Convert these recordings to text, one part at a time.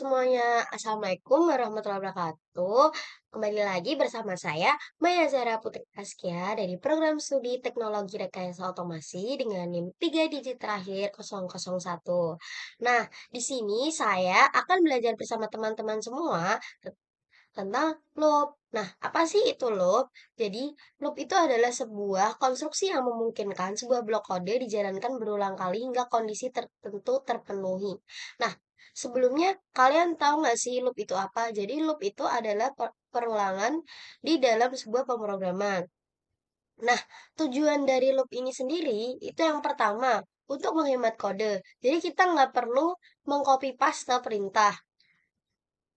semuanya, Assalamualaikum warahmatullahi wabarakatuh. Kembali lagi bersama saya, Maya Zara Putri Askia dari program studi Teknologi Rekayasa Otomasi dengan NIM 3 digit terakhir 001. Nah, di sini saya akan belajar bersama teman-teman semua tentang loop. Nah, apa sih itu loop? Jadi, loop itu adalah sebuah konstruksi yang memungkinkan sebuah blok kode dijalankan berulang kali hingga kondisi tertentu terpenuhi. Nah, sebelumnya kalian tahu nggak sih loop itu apa? Jadi, loop itu adalah perulangan di dalam sebuah pemrograman. Nah, tujuan dari loop ini sendiri itu yang pertama, untuk menghemat kode. Jadi, kita nggak perlu mengcopy paste perintah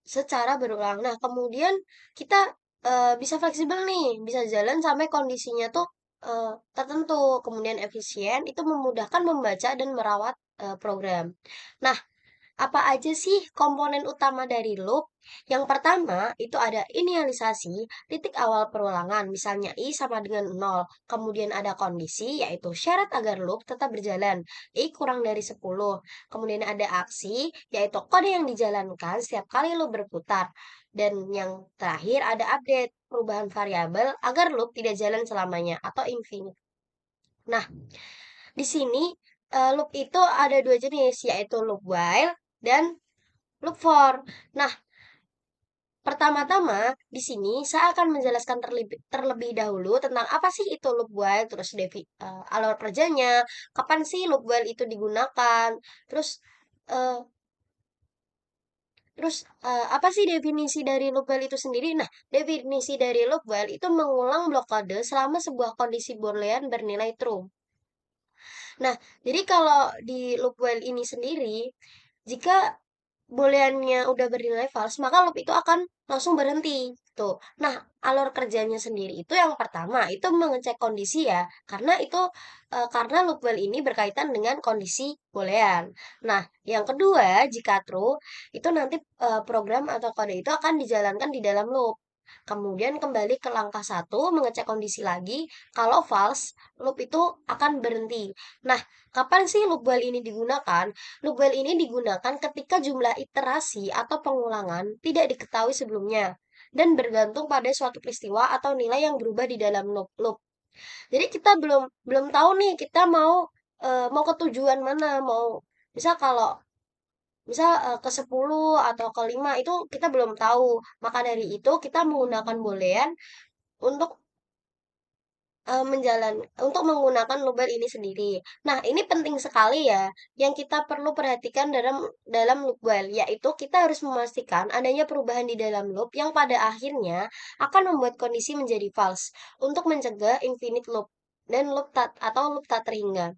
secara berulang. Nah, kemudian kita bisa fleksibel nih, bisa jalan sampai kondisinya tuh tertentu. Kemudian efisien, itu memudahkan membaca dan merawat program. Nah, apa aja sih komponen utama dari loop? Yang pertama, itu ada inisialisasi, titik awal perulangan, misalnya I sama dengan 0. Kemudian ada kondisi, yaitu syarat agar loop tetap berjalan, I kurang dari 10. Kemudian ada aksi, yaitu kode yang dijalankan setiap kali loop berputar. Dan yang terakhir ada update, perubahan variabel agar loop tidak jalan selamanya atau infinite. Nah, di sini loop itu ada dua jenis, yaitu loop while dan loop for. Nah, pertama-tama di sini saya akan menjelaskan terlebih dahulu tentang apa sih itu loop while, terus alur kerjanya, kapan sih loop while itu digunakan, terus eh, apa sih definisi dari loop while itu sendiri? Nah, definisi dari loop while itu mengulang blok kode selama sebuah kondisi boolean bernilai true. Nah, jadi kalau di loop while ini sendiri, jika booleannya udah bernilai false, maka loop itu akan langsung berhenti. Tuh. Nah, alur kerjanya sendiri itu yang pertama, itu mengecek kondisi ya, karena karena loop while ini berkaitan dengan kondisi boolean. Nah, yang kedua, jika true, itu nanti program atau kode itu akan dijalankan di dalam loop. Kemudian kembali ke langkah satu, mengecek kondisi lagi. Kalau false, loop itu akan berhenti. Nah, kapan sih loop while ini digunakan? Loop while ini digunakan ketika jumlah iterasi atau pengulangan tidak diketahui sebelumnya dan bergantung pada suatu peristiwa atau nilai yang berubah di dalam loop. Jadi kita belum belum tahu nih kita mau ke tujuan mana, misal kalau misal ke 10 atau ke 5 itu kita belum tahu. Maka dari itu kita menggunakan boolean untuk untuk menggunakan loop ini sendiri. Nah, ini penting sekali ya, yang kita perlu perhatikan dalam dalam loop while, yaitu kita harus memastikan adanya perubahan di dalam loop yang pada akhirnya akan membuat kondisi menjadi false untuk mencegah infinite loop dan loop tak terhingga.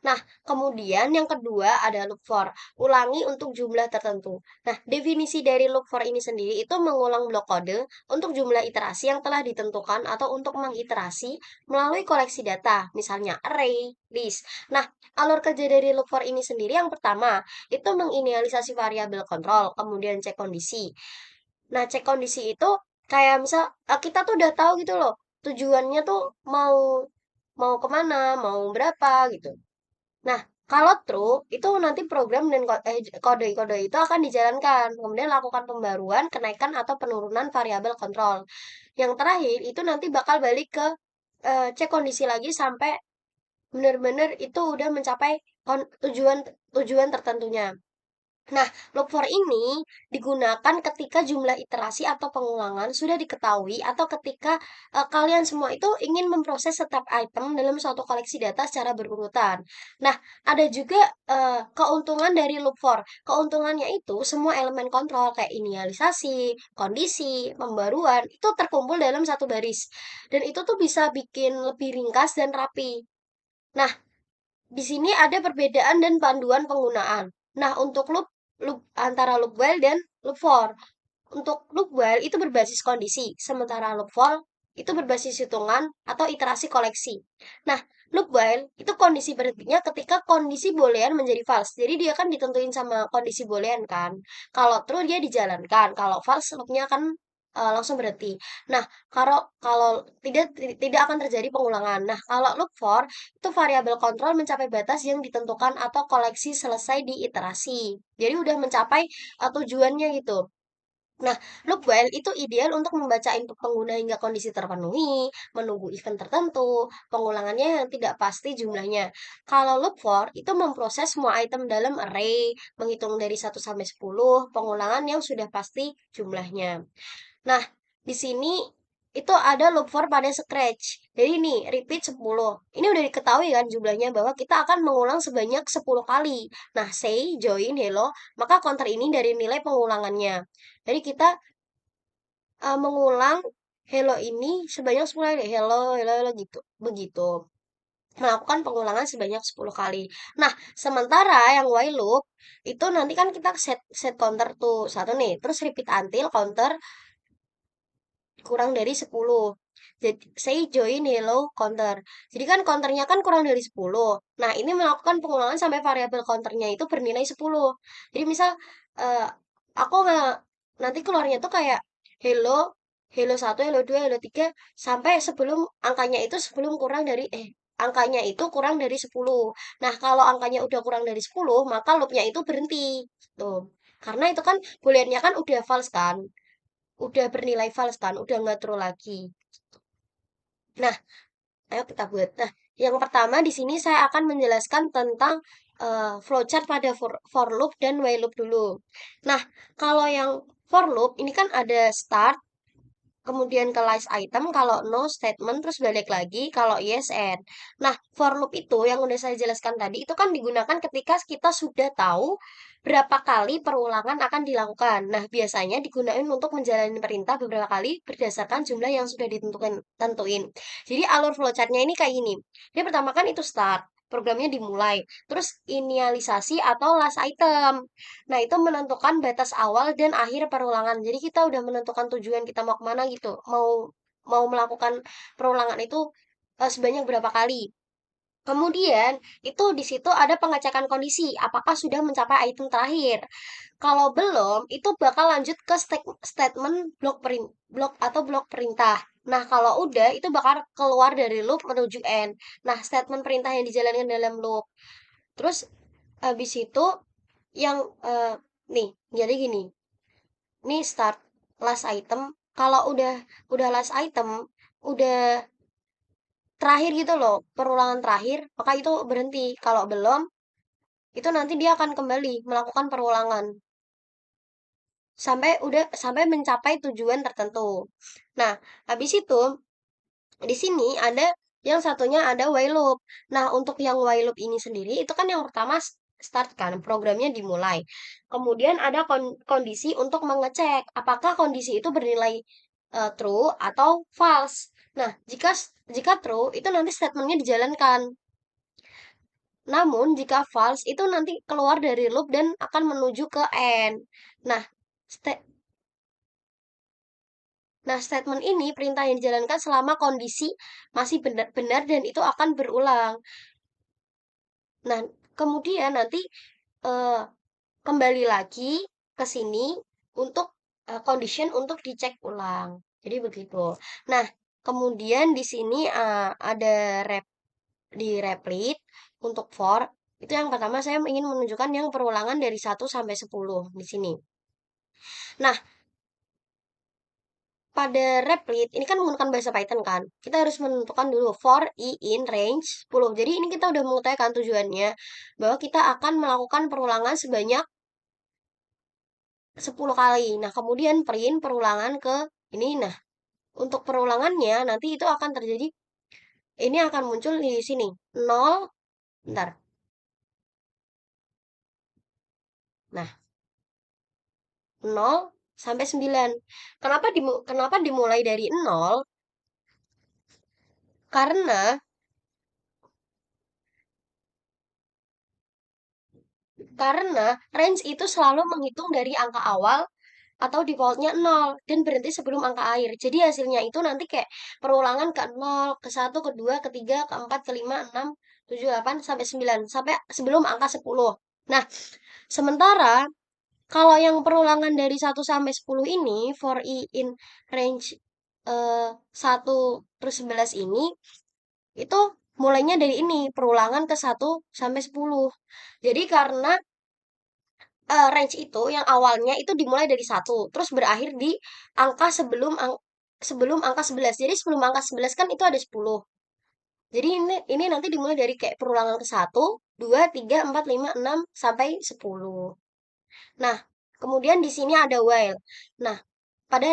Nah, kemudian yang kedua ada loop for, ulangi untuk jumlah tertentu. Nah, definisi dari loop for ini sendiri itu mengulang blok kode untuk jumlah iterasi yang telah ditentukan atau untuk mengiterasi melalui koleksi data, misalnya array, list. Nah, alur kerja dari loop for ini sendiri yang pertama, itu menginisialisasi variabel kontrol, kemudian cek kondisi. Nah, cek kondisi itu kayak misal kita tuh udah tahu gitu loh, tujuannya tuh mau mau kemana, mau berapa gitu. Nah, kalau true, itu nanti program dan kode-kode itu akan dijalankan. Kemudian lakukan pembaruan, kenaikan atau penurunan variabel kontrol. Yang terakhir, itu nanti bakal balik ke cek kondisi lagi sampai benar-benar itu udah mencapai tujuan tujuan tertentunya. Nah, loop for ini digunakan ketika jumlah iterasi atau pengulangan sudah diketahui atau ketika kalian semua itu ingin memproses setiap item dalam suatu koleksi data secara berurutan. Nah, ada juga keuntungan dari loop for. Keuntungannya itu semua elemen kontrol kayak inisialisasi, kondisi, pembaruan itu terkumpul dalam satu baris. Dan itu tuh bisa bikin lebih ringkas dan rapi. Nah, di sini ada perbedaan dan panduan penggunaan. Nah, untuk loop loop antara loop while dan loop for. Untuk loop while itu berbasis kondisi, sementara loop for itu berbasis hitungan atau iterasi koleksi. Nah, loop while itu kondisi berhentinya ketika kondisi boolean menjadi false. Jadi dia kan ditentuin sama kondisi boolean kan. Kalau true dia dijalankan, kalau false loopnya kan langsung berhenti. Nah, kalau kalau tidak akan terjadi pengulangan. Nah, kalau loop for itu variabel kontrol mencapai batas yang ditentukan atau koleksi selesai di iterasi. Jadi udah mencapai tujuannya gitu. Nah, loop while itu ideal untuk membaca input pengguna hingga kondisi terpenuhi, menunggu event tertentu, pengulangannya yang tidak pasti jumlahnya. Kalau loop for itu memproses semua item dalam array, menghitung dari 1 sampai 10, pengulangan yang sudah pasti jumlahnya. Nah, di sini itu ada loop for pada scratch. Jadi nih, repeat 10. Ini udah diketahui kan jumlahnya bahwa kita akan mengulang sebanyak 10 kali. Nah, say, join, hello, maka counter ini dari nilai pengulangannya. Jadi kita mengulang hello ini sebanyak 10 kali. Hello, hello, hello gitu. Begitu. Melakukan pengulangan sebanyak 10 kali. Nah, sementara yang while loop itu nanti kan kita set set counter tuh satu nih, terus repeat until counter kurang dari 10. Jadi, saya join hello counter. Jadi kan counternya kan kurang dari 10. Nah, ini melakukan pengulangan sampai variabel counternya itu bernilai 10. Jadi misal eh, aku nggak nanti keluarnya tuh kayak hello, hello 1, hello 2, hello 3 sampai sebelum angkanya itu sebelum kurang dari angkanya itu kurang dari 10. Nah, kalau angkanya udah kurang dari 10, maka loopnya itu berhenti. Tuh. Karena itu kan booleannya kan udah false kan, udah bernilai false kan, udah nggak true lagi. Nah, ayo kita buat. Nah, yang pertama di sini saya akan menjelaskan tentang flowchart pada for loop dan while loop dulu. Nah, kalau yang for loop ini kan ada start, kemudian ke list item, kalau no statement, terus balik lagi, kalau yes and. Nah, for loop itu yang udah saya jelaskan tadi, itu kan digunakan ketika kita sudah tahu berapa kali perulangan akan dilakukan. Nah, biasanya digunakan untuk menjalani perintah beberapa kali berdasarkan jumlah yang sudah tentuin. Jadi, alur flowchartnya ini kayak gini. Dia pertama kan itu start, programnya dimulai. Terus, inisialisasi atau last item. Nah, itu menentukan batas awal dan akhir perulangan. Jadi kita udah menentukan tujuan kita mau kemana gitu. Mau mau melakukan perulangan itu sebanyak berapa kali. Kemudian, itu di situ ada pengecekan kondisi, apakah sudah mencapai item terakhir. Kalau belum, itu bakal lanjut ke statement blok atau blok perintah. Nah, kalau udah, itu bakal keluar dari loop menuju end. Nah, statement perintah yang dijalankan dalam loop. Terus, habis itu yang nih jadi gini, nih start last item, kalau udah last item, udah terakhir gitu loh, perulangan terakhir, maka itu berhenti. Kalau belum, itu nanti dia akan kembali melakukan perulangan sampai mencapai tujuan tertentu. Nah, habis itu di sini ada yang satunya ada while loop. Nah, untuk yang while loop ini sendiri itu kan yang pertama start kan, programnya dimulai. Kemudian ada kondisi untuk mengecek apakah kondisi itu bernilai true atau false. Nah, jika true itu nanti statementnya dijalankan. Namun jika false itu nanti keluar dari loop dan akan menuju ke end. Nah, sta- Nah, statement ini perintah yang dijalankan selama kondisi masih benar-benar dan itu akan berulang. Nah, kemudian nanti eh, kembali lagi ke sini untuk condition untuk dicek ulang. Jadi begitu. Nah, kemudian di sini ada di replit untuk for. Itu yang pertama saya ingin menunjukkan yang perulangan dari 1 sampai 10 di sini. Nah, pada replit ini kan menggunakan bahasa Python kan. Kita harus menentukan dulu for i in range 10. Jadi ini kita udah mengutarakan tujuannya bahwa kita akan melakukan perulangan sebanyak 10 kali. Nah, kemudian print perulangan ke ini. Nah, untuk perulangannya nanti itu akan terjadi, ini akan muncul di sini. 0, bentar. Nah, 0 sampai 9. Kenapa dimulai dari 0? Karena karena range itu selalu menghitung dari angka awal atau defaultnya 0 dan berhenti sebelum angka akhir. Jadi hasilnya itu nanti kayak perulangan ke 0, ke 1, ke 2, ke 3, ke 4, ke 5, 6, 7, 8, sampai 9. Sampai sebelum angka 10. Nah, sementara Kalau yang perulangan dari 1 sampai 10 ini, for I in range 1 terus 11 ini, itu mulainya dari ini, perulangan ke 1 sampai 10. Jadi karena range itu yang awalnya itu dimulai dari 1, terus berakhir di angka sebelum angka 11. Jadi sebelum angka 11 kan itu ada 10. Jadi ini nanti dimulai dari kayak perulangan ke 1, 2, 3, 4, 5, 6 sampai 10. Nah, kemudian di sini ada while. Nah, pada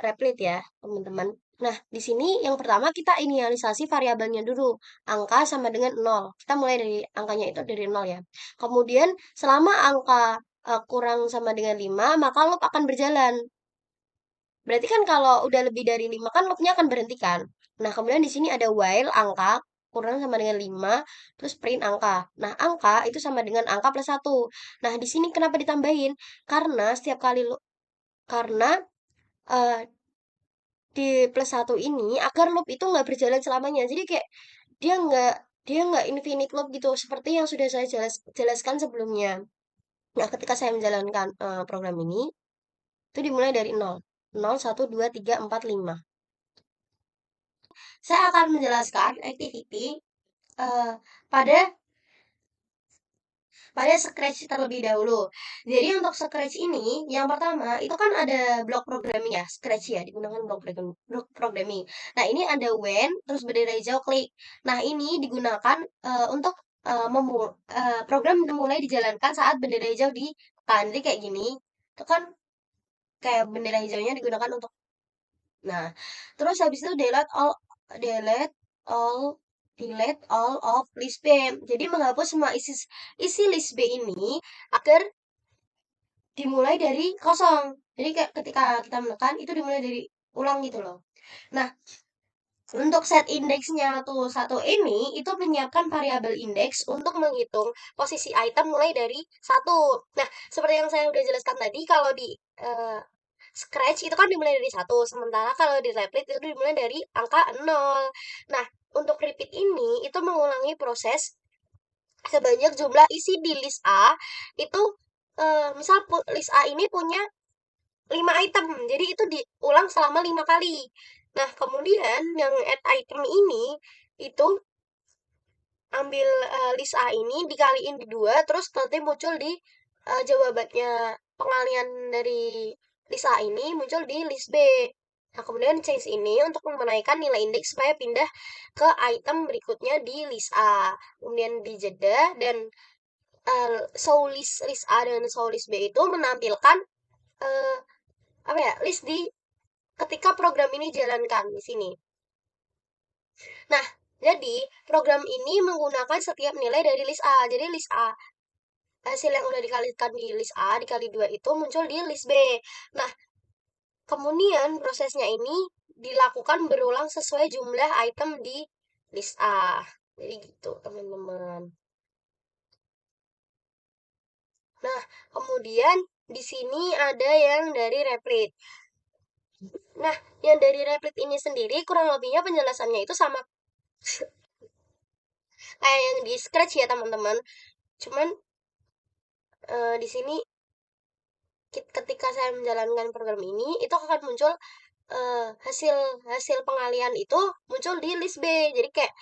replit ya, teman-teman. Nah, di sini yang pertama kita inisialisasi variabelnya dulu. Angka sama dengan 0. Kita mulai dari angkanya itu dari 0 ya. Kemudian selama angka kurang sama dengan 5, maka loop akan berjalan. Berarti kan kalau udah lebih dari 5 kan loopnya akan berhenti kan. Nah, kemudian di sini ada while angka kurang sama dengan 5, terus print angka. Nah, angka itu sama dengan angka plus 1. Nah, di sini kenapa ditambahin? Karena setiap kali karena eh, di plus 1 ini agar loop itu nggak berjalan selamanya. Jadi kayak dia nggak dia nggak infinite loop gitu seperti yang sudah saya jelaskan sebelumnya. Nah, ketika saya menjalankan program ini itu dimulai dari 0. 0, 1, 2, 3, 4, 5. Saya akan menjelaskan activity eh, pada Scratch terlebih dahulu. Jadi untuk Scratch ini, yang pertama itu kan ada blok programming ya, Scratch ya, digunakan blok programming. Nah, ini ada when, terus bendera hijau klik. Nah, ini digunakan untuk program mulai dijalankan saat bendera hijau ditekan. Jadi kayak gini, itu kan kayak bendera hijaunya digunakan untuk. Nah, terus habis itu delete all delete all of list B. Jadi menghapus semua isi list B ini agar dimulai dari kosong. Jadi kayak ketika kita menekan itu dimulai dari ulang gitu loh. Nah, untuk set indeksnya tuh satu ini itu menyiapkan variabel indeks untuk menghitung posisi item mulai dari 1. Nah, seperti yang saya udah jelaskan tadi, kalau di Scratch itu kan dimulai dari 1, sementara kalau di Replit itu dimulai dari angka 0. Nah, untuk repeat ini itu mengulangi proses sebanyak jumlah isi di list A itu misal list A ini punya 5 item. Jadi itu diulang selama 5 kali. Nah, kemudian yang add item ini itu ambil list A ini dikaliin di 2 terus nanti muncul di jawabannya pengalian dari list A ini muncul di list B. Nah, kemudian change ini untuk menaikkan nilai indeks supaya pindah ke item berikutnya di list A. Kemudian dijeda dan show list A dan show list B itu menampilkan uh, apa ya list di ketika program ini jalankan di sini. Nah, jadi program ini menggunakan setiap nilai dari list A. Jadi list A hasil yang udah dikalikan di list A dikali 2 itu muncul di list B. Nah, kemudian prosesnya ini dilakukan berulang sesuai jumlah item di list A. Jadi gitu, teman-teman. Nah, kemudian di sini ada yang dari Replit. Nah, yang dari Replit ini sendiri kurang lebihnya penjelasannya itu sama kayak yang di Scratch ya, teman-teman. Cuman di sini ketika saya menjalankan program ini itu akan muncul hasil hasil pengalian itu muncul di list B. Jadi kayak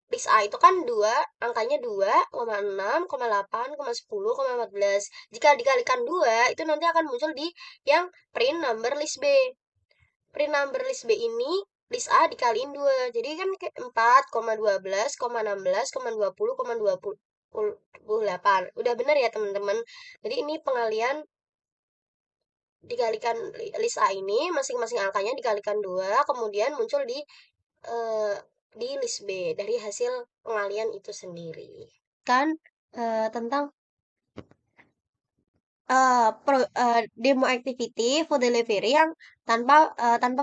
list A itu kan 2, angkanya 2,6,8,10,14. Jika dikalikan 2 itu nanti akan muncul di yang print number list B. Print number list B ini list A dikaliin 2. Jadi kan kayak 4,12,16,20,20,28. Udah benar ya, teman-teman. Jadi ini pengalian dikalikan list A ini masing-masing angkanya dikalikan 2 kemudian muncul eh, di list B dari hasil pengalian itu sendiri kan tentang demo activity for delivery yang tanpa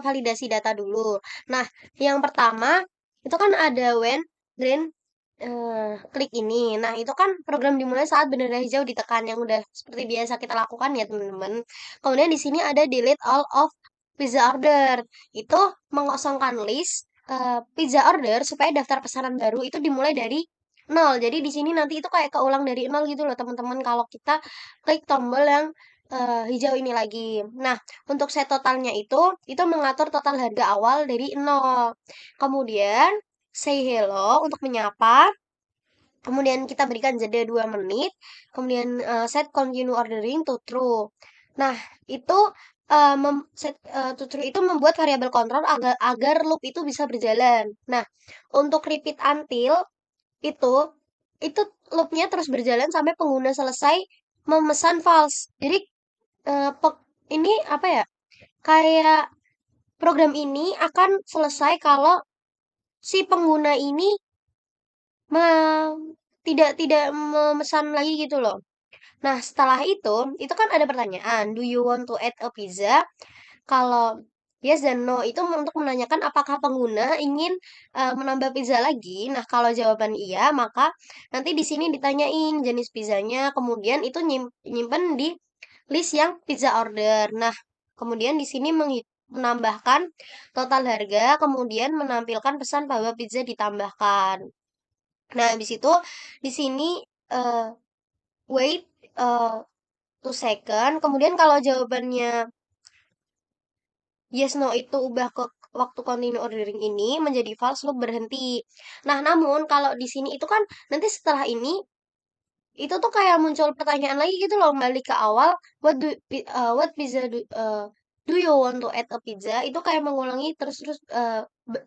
validasi data dulu. Nah, yang pertama itu kan ada when green klik ini. Nah, itu kan program dimulai saat bendera hijau ditekan yang udah seperti biasa kita lakukan ya, teman-teman. Kemudian di sini ada delete all of pizza order. Itu mengosongkan list pizza order supaya daftar pesanan baru itu dimulai dari nol. Jadi di sini nanti itu kayak keulang dari nol gitu loh teman-teman kalau kita klik tombol yang hijau ini lagi. Nah, untuk set totalnya itu mengatur total harga awal dari nol. Kemudian say hello untuk menyapa. Kemudian kita berikan jeda 2 menit. Kemudian set continue ordering to true. Nah, itu set to true itu membuat variabel kontrol agar agar loop itu bisa berjalan. Nah, untuk repeat until itu itu loopnya terus berjalan sampai pengguna selesai memesan false. Jadi ini apa ya? Kayak program ini akan selesai kalau si pengguna ini tidak memesan lagi gitu loh. Nah, setelah itu kan ada pertanyaan, do you want to add a pizza? Kalau yes dan no itu untuk menanyakan apakah pengguna ingin menambah pizza lagi. Nah, kalau jawaban iya, maka nanti di sini ditanyain jenis pizzanya, kemudian itu nyimpen di list yang pizza order. Nah, kemudian di sini menambahkan total harga, kemudian menampilkan pesan bahwa pizza ditambahkan. Nah, habis itu di sini eh, wait eh, 2 second. Kemudian kalau jawabannya yes no itu ubah ke waktu continue ordering ini menjadi false loop berhenti. Nah, namun kalau di sini itu kan nanti setelah ini itu tuh kayak muncul pertanyaan lagi gitu loh balik ke awal what pizza do you want to add a pizza itu kayak mengulangi terus terus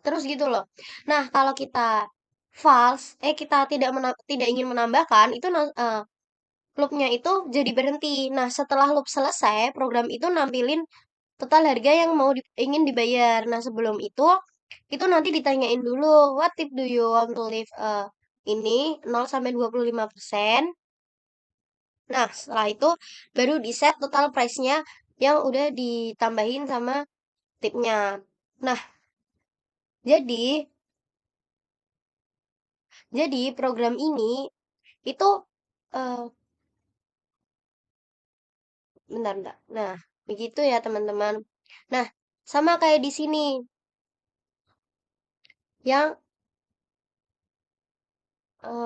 terus gitu loh. Nah, kalau kita false kita tidak ingin menambahkan itu loopnya itu jadi berhenti. Nah, setelah loop selesai, program itu nampilin total harga yang ingin dibayar. Nah, sebelum itu nanti ditanyain dulu, what tip do you want to leave ini 0 sampai 25%. Nah, setelah itu baru di set total price-nya yang udah ditambahin sama tipnya. Nah, jadi program ini itu eh bentar, bentar. Nah, begitu ya teman-teman. Nah, sama kayak di sini yang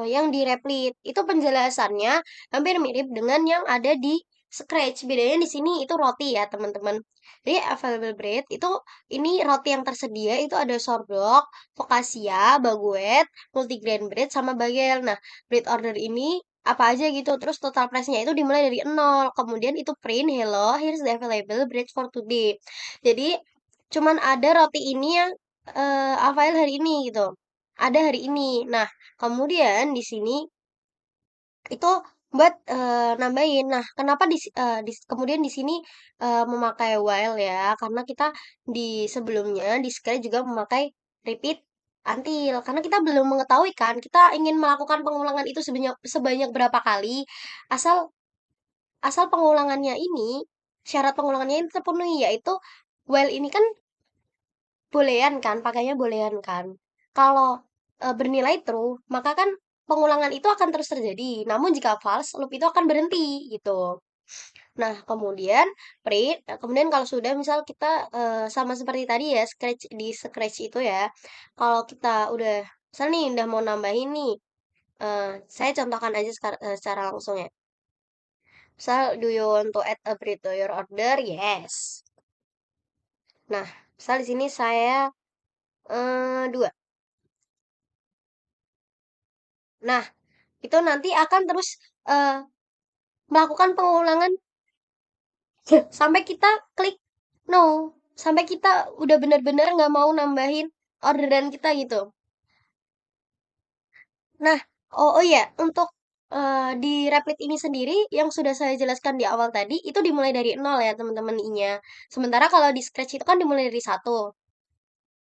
yang di Replit. Itu penjelasannya hampir mirip dengan yang ada di Scratch. Bedanya di sini itu roti ya, teman-teman. Jadi available bread itu ini roti yang tersedia itu ada sourdough, focaccia, baguette, multigrain bread sama bagel. Nah, bread order ini apa aja gitu. Terus total price-nya itu dimulai dari nol. Kemudian itu print, hello, here's the available bread for today. Jadi cuman ada roti ini yang available hari ini gitu. Ada hari ini. Nah, kemudian di sini itu buat nambahin. Nah, kenapa kemudian di sini memakai while ya? Karena kita di sebelumnya di Scratch juga memakai repeat until karena kita belum mengetahui kan kita ingin melakukan pengulangan itu sebanyak sebanyak berapa kali asal asal pengulangannya ini syarat pengulangannya ini terpenuhi yaitu while ini kan boolean kan, pakainya boolean kan. Kalau bernilai true, maka kan pengulangan itu akan terus terjadi. Namun jika false, loop itu akan berhenti gitu. Nah, kemudian kalau sudah misal kita sama seperti tadi ya, Scratch itu ya. Kalau kita udah misal nih udah mau nambahin nih, saya contohkan aja secara langsung ya. Misal, do you want to add a bread to your order? Yes. Nah, misal di sini saya 2. Nah, itu nanti akan terus eh, melakukan pengulangan sampai kita klik no, sampai kita udah bener-bener nggak mau nambahin orderan kita gitu. Nah, oh iya, untuk di Replit ini sendiri yang sudah saya jelaskan di awal tadi itu dimulai dari nol ya teman-teman i-nya. Sementara kalau di Scratch itu kan dimulai dari satu.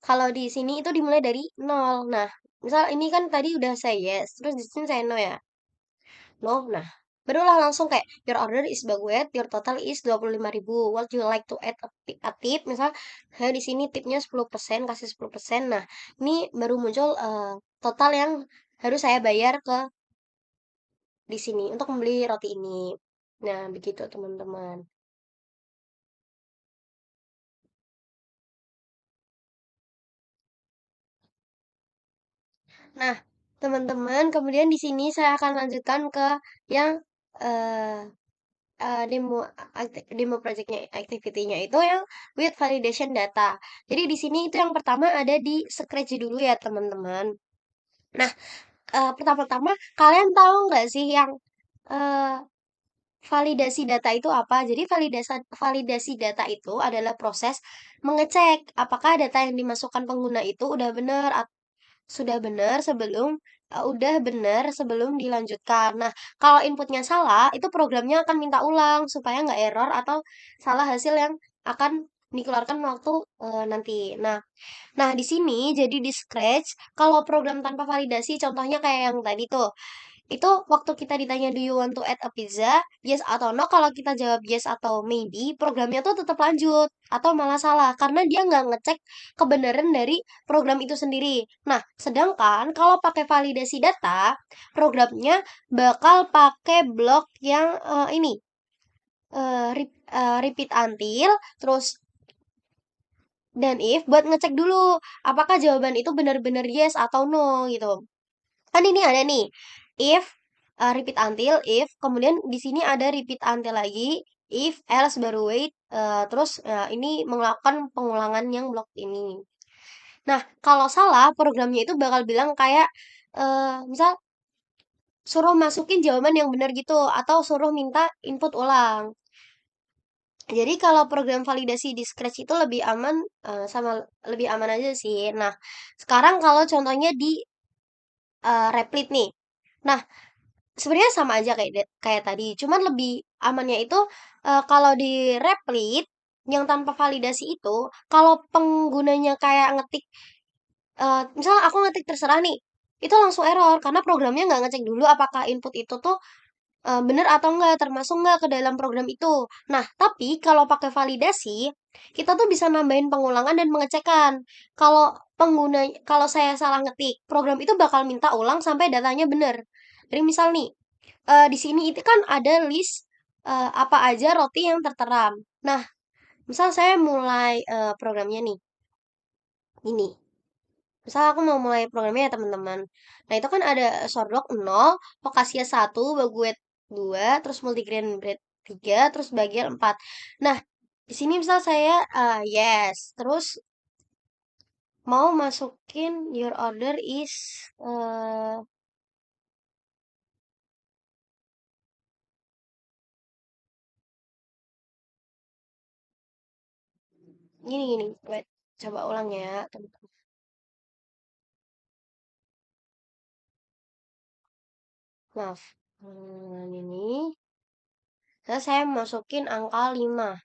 Kalau di sini itu dimulai dari nol. Nah, misal ini kan tadi udah saya yes, terus di sini saya no ya. No, nah, barulah langsung kayak your order is baguette, your total is 25.000. What you like to add a tip? Misal saya di sini tipnya 10%, kasih 10%. Nah, ini baru muncul total yang harus saya bayar ke di sini untuk membeli roti ini. Nah, begitu teman-teman. Nah, teman-teman. Kemudian di sini saya akan lanjutkan ke yang eh, demo projectnya activity-nya itu yang with validation data. Jadi di sini itu yang pertama ada di Scratch dulu ya teman-teman. Nah, pertama-tama kalian tahu nggak sih yang eh, validasi data itu apa? Jadi validasi data itu adalah proses mengecek apakah data yang dimasukkan pengguna itu udah benar sebelum dilanjutkan. Nah, kalau inputnya salah, itu programnya akan minta ulang supaya nggak error atau salah hasil yang akan dikeluarkan waktu nanti. Nah, di sini jadi di Scratch, kalau program tanpa validasi, contohnya kayak yang tadi tuh, itu waktu kita ditanya do you want to add a pizza, yes atau no, kalau kita jawab yes atau maybe, programnya tuh tetap lanjut atau malah salah karena dia nggak ngecek kebenaran dari program itu sendiri. Nah, sedangkan kalau pakai validasi data, programnya bakal pakai blok yang ini repeat until, terus dan if buat ngecek dulu apakah jawaban itu benar-benar yes atau no gitu. Kan ini ada nih if repeat until if kemudian di sini ada repeat until lagi if else baru wait terus ini melakukan pengulangan yang blok ini. Nah, kalau salah programnya itu bakal bilang kayak misal suruh masukin jawaban yang benar gitu atau suruh minta input ulang. Jadi kalau program validasi di Scratch itu lebih aman sama lebih aman aja sih. Nah, sekarang kalau contohnya di Replit nih. Nah, sebenarnya sama aja kayak tadi, cuman lebih amannya itu kalau di Replit yang tanpa validasi itu, kalau penggunanya kayak ngetik, misalnya aku ngetik terserah nih, itu langsung error karena programnya nggak ngecek dulu apakah input itu tuh bener atau enggak, termasuk nggak ke dalam program itu. Nah, tapi kalau pakai validasi, kita tuh bisa nambahin pengulangan dan pengecekan. Kalau kalau saya salah ngetik, program itu bakal minta ulang sampai datanya bener. Jadi misal nih, di sini itu kan ada list apa aja roti yang tertera. Nah, misal saya mulai programnya nih, ini. Misal aku mau mulai programnya ya teman-teman. Nah, itu kan ada sordok 0, Focaccia 1, Baguette 2, terus multigrain bread 3, terus bagian 4. Nah, di sini misal saya yes, terus mau masukin your order is gini. Wait, coba ulang ya, teman-teman. Maaf. Ini. Terus saya masukin angka 5.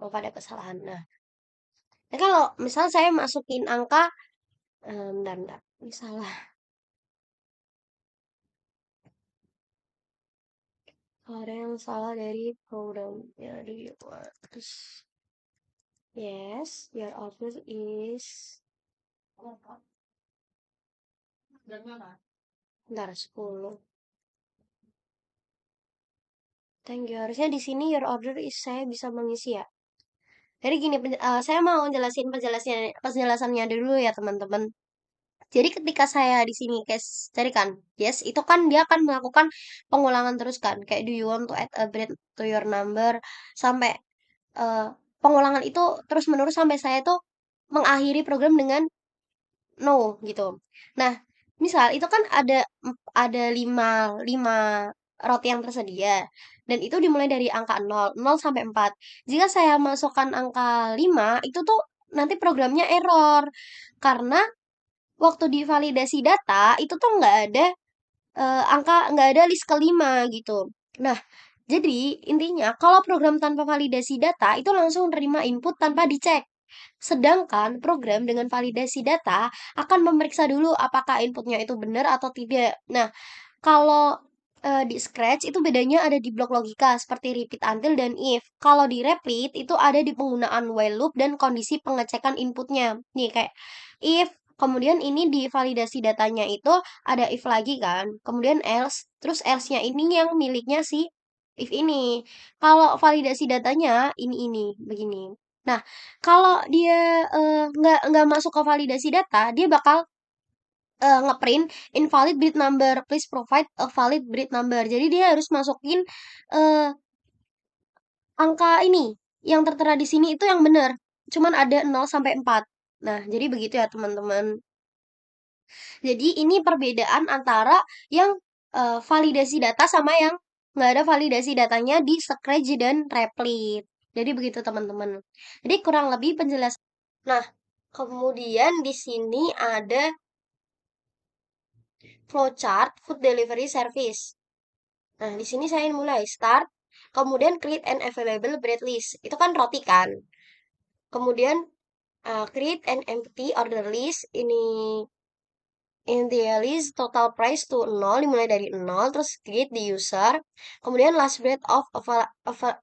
Oh, pada kesalahan. Nah, kalau misal saya masukin angka, bentar. Ini salah. Ada yang salah dari programnya di terus yes your output is bentar 10. Thank you, harusnya di sini your order is saya bisa mengisi ya. Jadi gini saya mau jelasin penjelasannya dulu ya teman-teman. Jadi ketika saya di sini guys carikan yes itu kan dia akan melakukan pengulangan terus kan kayak do you want to add a bread to your number sampai eh, pengulangan itu terus menerus sampai saya tuh mengakhiri program dengan no gitu. Nah, misal itu kan ada lima roti yang tersedia dan itu dimulai dari angka nol sampai 4. Jika saya masukkan angka 5 itu tuh nanti programnya error karena waktu divalidasi data itu tuh nggak ada list kelima gitu. Nah, jadi intinya kalau program tanpa validasi data itu langsung terima input tanpa dicek. Sedangkan program dengan validasi data akan memeriksa dulu apakah inputnya itu benar atau tidak. Nah, kalau di Scratch itu bedanya ada di blok logika seperti repeat until dan if. Kalau di Replit itu ada di penggunaan while loop dan kondisi pengecekan inputnya. Nih kayak if kemudian ini di validasi datanya itu ada if lagi kan. Kemudian else, terus else-nya ini yang miliknya si if ini. Kalau validasi datanya ini begini. Nah, kalau dia nggak masuk ke validasi data, dia bakal ngeprint invalid bit number. Please provide a valid bit number. Jadi dia harus masukin eh, angka ini yang tertera di sini itu yang benar. Cuman ada 0 sampai 4. Nah, jadi begitu ya teman-teman. Jadi ini perbedaan antara yang validasi data sama yang nggak ada validasi datanya di Scratch dan Replit. Jadi begitu teman-teman. Jadi kurang lebih penjelasan. Nah, kemudian di sini ada flowchart food delivery service. Nah, di sini saya mulai start, kemudian create an available bread list. Itu kan roti kan. Kemudian create an empty order list. Ini list total price to 0, dimulai dari 0, terus create the user. Kemudian last bread of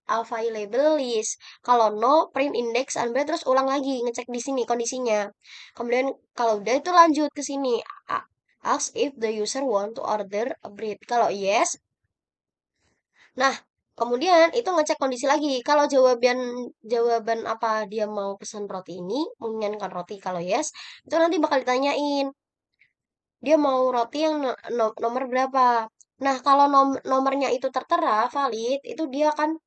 available list. Kalau no, print index and bread, terus ulang lagi, ngecek di sini kondisinya. Kemudian kalau udah itu lanjut ke sini. Ask if the user want to order a bread. Kalau yes, nah, kemudian itu ngecek kondisi lagi. Kalau jawaban jawaban apa dia mau pesan roti ini, menginginkan roti kalau yes, itu nanti bakal ditanyain dia mau roti yang nomor berapa. Nah, kalau nomornya itu tertera valid, itu dia akan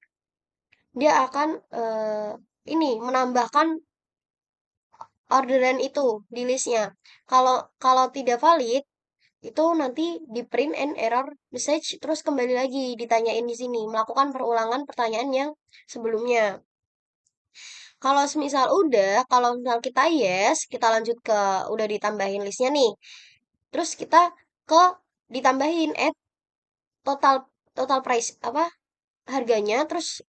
ini menambahkan orderan itu di listnya. Kalau kalau tidak valid, itu nanti di print and error message terus kembali lagi ditanyain di sini, melakukan perulangan pertanyaan yang sebelumnya. Kalau semisal udah, kalau misal kita yes, kita lanjut ke udah ditambahin listnya nih. Terus kita ke ditambahin add total total price apa harganya terus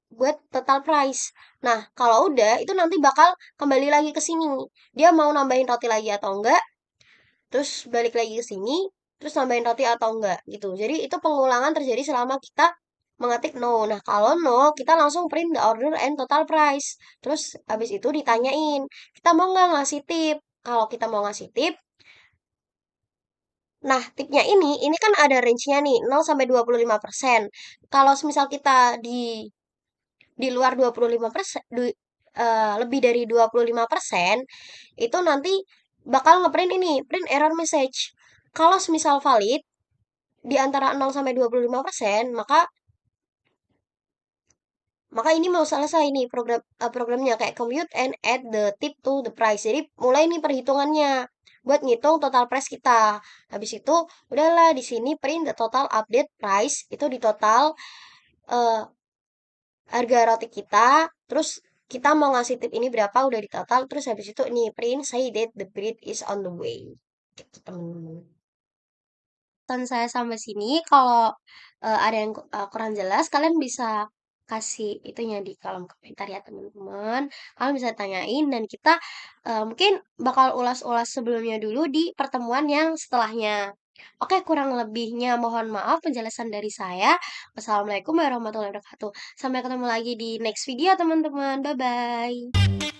buat total price. Nah, kalau udah itu nanti bakal kembali lagi ke sini. Dia mau nambahin roti lagi atau enggak, terus balik lagi ke sini, terus nambahin roti atau enggak gitu. Jadi itu pengulangan terjadi selama kita mengetik no. Nah, kalau no, kita langsung print the order and total price. Terus habis itu ditanyain, kita mau nggak ngasih tip? Kalau kita mau ngasih tip, nah tipnya ini kan ada range-nya nih, 0 sampai 25%. Kalau misal kita di luar 25%, lebih dari 25%, itu nanti bakal ngeprint ini, print error message. Kalau semisal valid di antara 0 sampai 25%, maka maka ini mau selesai nih programnya kayak compute and add the tip to the price. Jadi mulai nih perhitungannya buat ngitung total price kita. Habis itu udahlah di sini print the total update price itu di total eh, harga roti kita, terus kita mau ngasih tip ini berapa udah di total, terus habis itu ini print say that the bread is on the way. Gitu teman-teman. Pesan saya sampai sini, kalau ada yang kurang jelas, kalian bisa kasih itunya di kolom komentar ya teman-teman. Kalian bisa tanyain dan kita mungkin bakal ulas-ulas sebelumnya dulu di pertemuan yang setelahnya. Oke, kurang lebihnya mohon maaf penjelasan dari saya. Wassalamualaikum warahmatullahi wabarakatuh. Sampai ketemu lagi di next video teman-teman. Bye-bye.